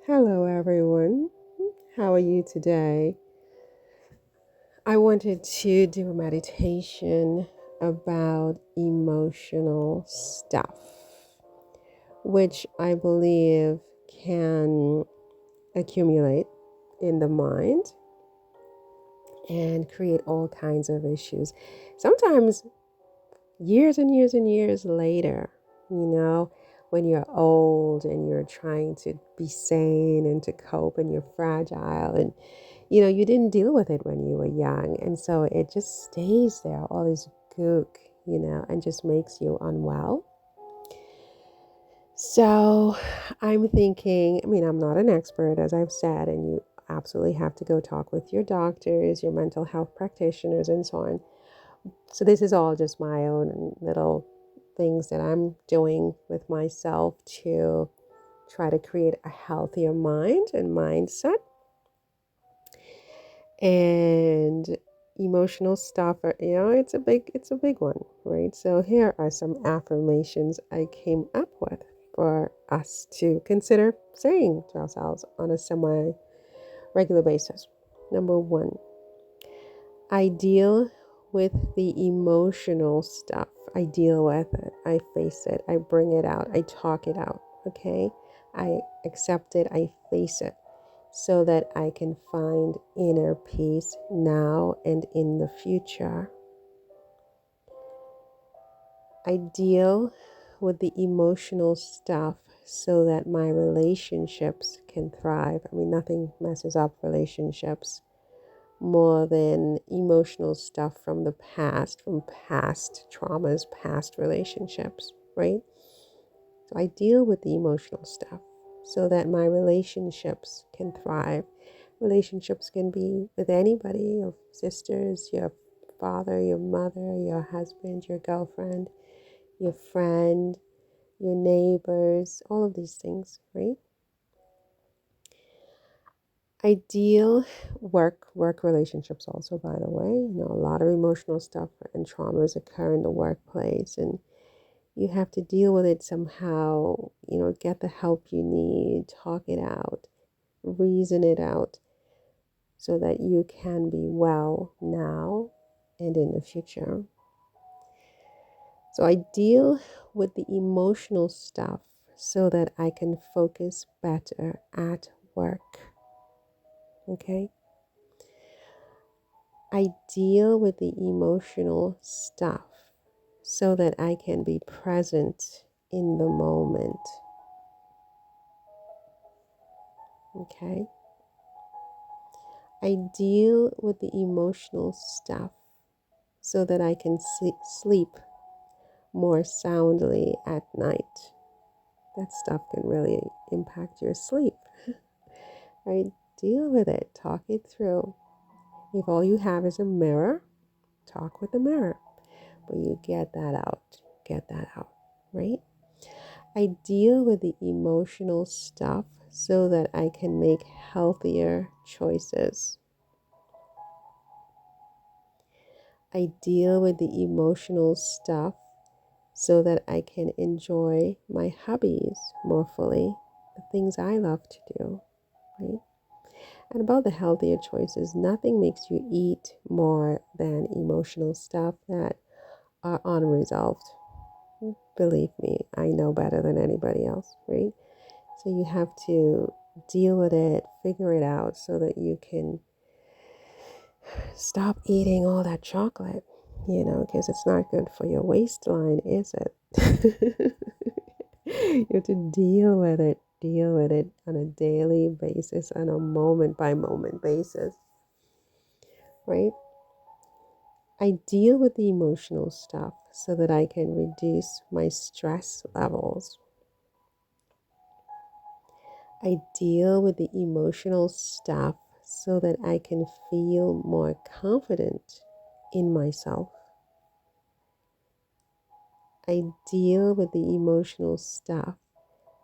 Hello, everyone. How are you today? I wanted to do a meditation about emotional stuff, which I believe can accumulate in the mind and create all kinds of issues. Sometimes years and years and years later, when you're old and you're trying to be sane and to cope and you're fragile and you didn't deal with it when you were young. And so it just stays there, all this gook, and just makes you unwell. So I'm thinking, I'm not an expert, as I've said, and you absolutely have to go talk with your doctors, your mental health practitioners, and so on. So this is all just my own little things that I'm doing with myself to try to create a healthier mind and mindset. And emotional stuff it's a big one, right? So here are some affirmations I came up with for us to consider saying to ourselves on a semi regular basis. Number 1, I deal with the emotional stuff. I deal with it, I face it, I bring it out, I talk it out. Okay, I accept it, I face it, so that I can find inner peace now and in the future. I deal with the emotional stuff so that my relationships can thrive. Nothing messes up relationships more than emotional stuff from the past, from past traumas, past relationships, right? So I deal with the emotional stuff so that my relationships can thrive. Relationships can be with anybody, your sisters, your father, your mother, your husband, your girlfriend, your friend, your neighbors, all of these things, right? Ideal work relationships also, by the way. A lot of emotional stuff and traumas occur in the workplace, and you have to deal with it somehow, get the help you need, talk it out, reason it out, so that you can be well now and in the future. So I deal with the emotional stuff so that I can focus better at work. Okay? I deal with the emotional stuff so that I can be present in the moment. Okay? I deal with the emotional stuff so that I can sleep more soundly at night. That stuff can really impact your sleep, right? Deal with it, talk it through. If all you have is a mirror, talk with the mirror, but you get that out, right? I deal with the emotional stuff so that I can make healthier choices. I deal with the emotional stuff so that I can enjoy my hobbies more fully, the things I love to do, right? And about the healthier choices, nothing makes you eat more than emotional stuff that are unresolved. Believe me, I know better than anybody else, right? So you have to deal with it, figure it out so that you can stop eating all that chocolate, because it's not good for your waistline, is it? You have to deal with it on a daily basis, on a moment by moment basis, right? I deal with the emotional stuff so that I can reduce my stress levels. I deal with the emotional stuff so that I can feel more confident in myself. I deal with the emotional stuff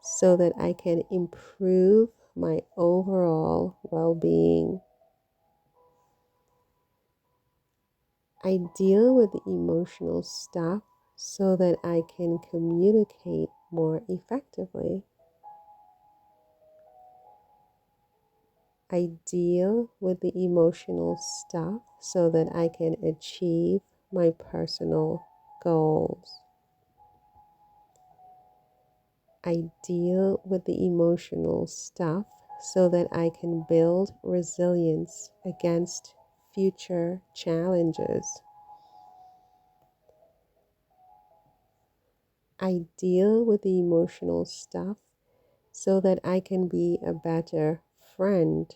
so that I can improve my overall well-being. I deal with the emotional stuff so that I can communicate more effectively. I deal with the emotional stuff so that I can achieve my personal goals. I deal with the emotional stuff so that I can build resilience against future challenges. I deal with the emotional stuff so that I can be a better friend.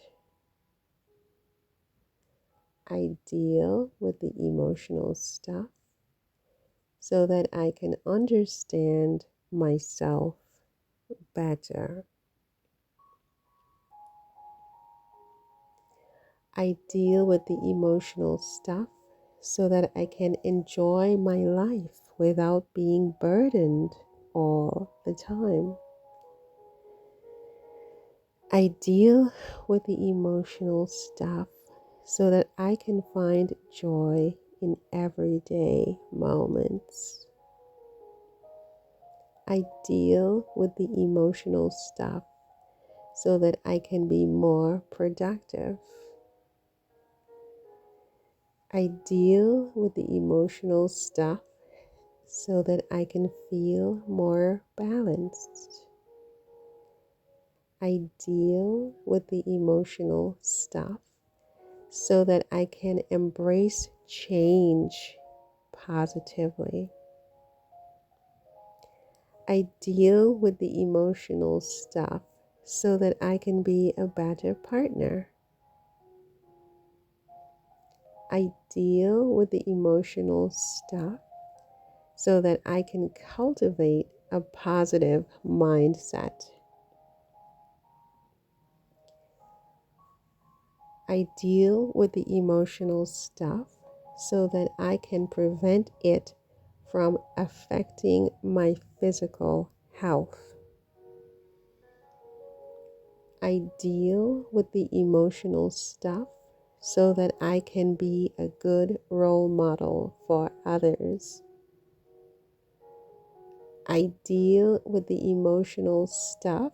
I deal with the emotional stuff so that I can understand myself better. I deal with the emotional stuff so that I can enjoy my life without being burdened all the time. I deal with the emotional stuff so that I can find joy in everyday moments. I deal with the emotional stuff so that I can be more productive. I deal with the emotional stuff so that I can feel more balanced. I deal with the emotional stuff so that I can embrace change positively. I deal with the emotional stuff so that I can be a better partner. I deal with the emotional stuff so that I can cultivate a positive mindset. I deal with the emotional stuff so that I can prevent it from affecting my physical health. I deal with the emotional stuff so that I can be a good role model for others. I deal with the emotional stuff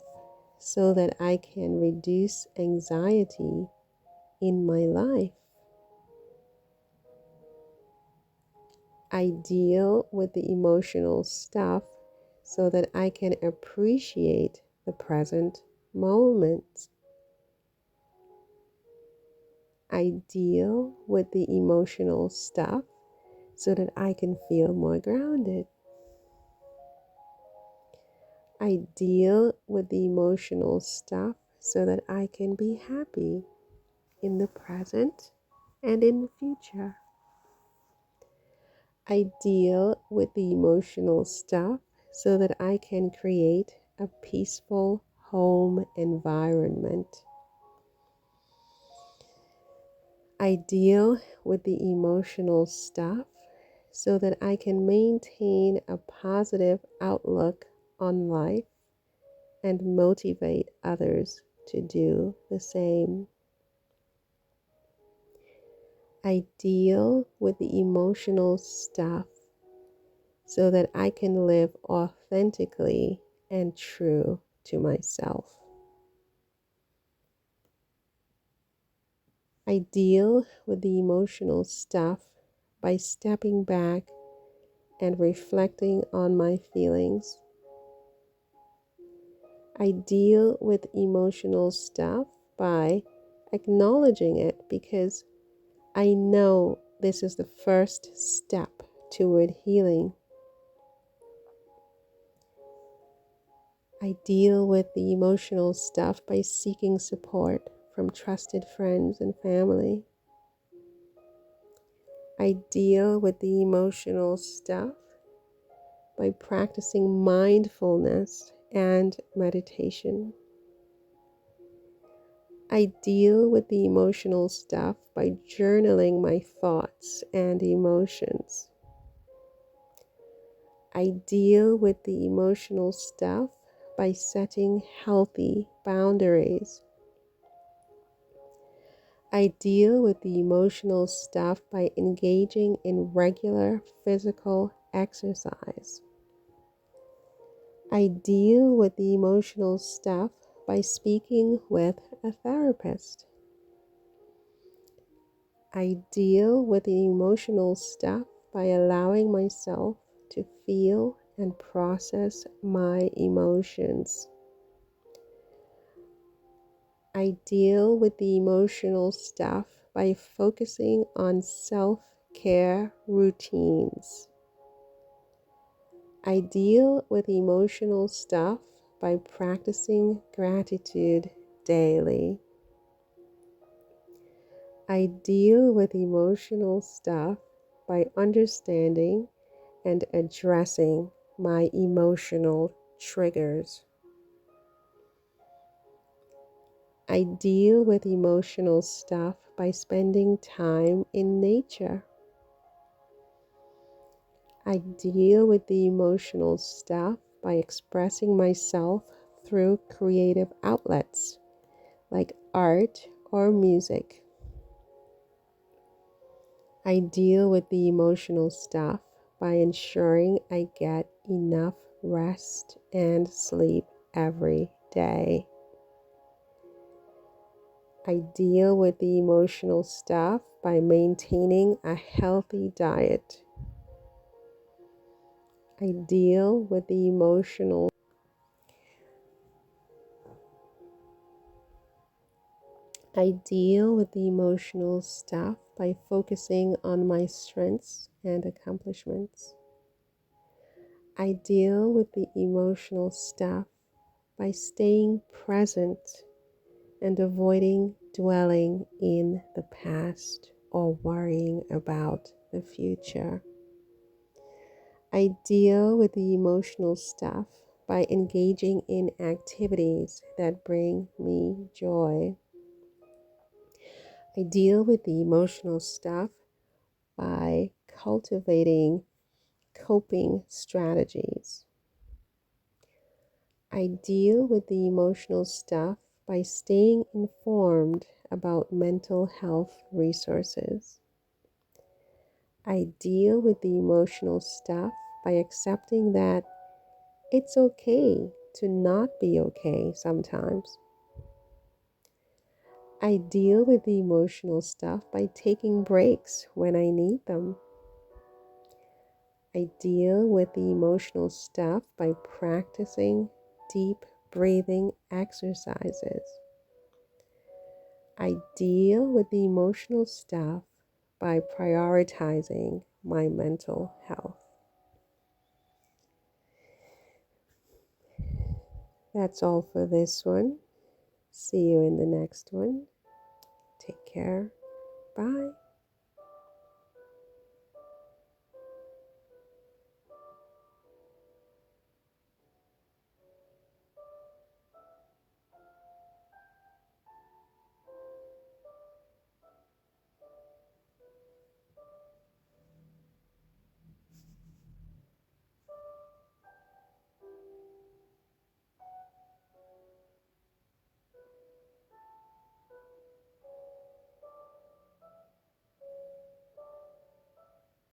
so that I can reduce anxiety in my life. I deal with the emotional stuff so that I can appreciate the present moment. I deal with the emotional stuff so that I can feel more grounded. I deal with the emotional stuff so that I can be happy in the present and in the future. I deal with the emotional stuff so that I can create a peaceful home environment. I deal with the emotional stuff so that I can maintain a positive outlook on life and motivate others to do the same. I deal with the emotional stuff so that I can live authentically and true to myself. I deal with the emotional stuff by stepping back and reflecting on my feelings. I deal with emotional stuff by acknowledging it because I know this is the first step toward healing. I deal with the emotional stuff by seeking support from trusted friends and family. I deal with the emotional stuff by practicing mindfulness and meditation. I deal with the emotional stuff by journaling my thoughts and emotions. I deal with the emotional stuff by setting healthy boundaries. I deal with the emotional stuff by engaging in regular physical exercise. I deal with the emotional stuff by speaking with a therapist. I deal with the emotional stuff by allowing myself to feel and process my emotions. I deal with the emotional stuff by focusing on self-care routines. I deal with emotional stuff by practicing gratitude daily. I deal with emotional stuff by understanding and addressing my emotional triggers. I deal with emotional stuff by spending time in nature. I deal with the emotional stuff by expressing myself through creative outlets like art or music. I deal with the emotional stuff by ensuring I get enough rest and sleep every day. I deal with the emotional stuff by maintaining a healthy diet. I deal with the emotional stuff by focusing on my strengths and accomplishments. I deal with the emotional stuff by staying present and avoiding dwelling in the past or worrying about the future. I deal with the emotional stuff by engaging in activities that bring me joy. I deal with the emotional stuff by cultivating coping strategies. I deal with the emotional stuff by staying informed about mental health resources. I deal with the emotional stuff by accepting that it's okay to not be okay sometimes. I deal with the emotional stuff by taking breaks when I need them. I deal with the emotional stuff by practicing deep breathing exercises. I deal with the emotional stuff by prioritizing my mental health. That's all for this one. See you in the next one. Take care. Bye.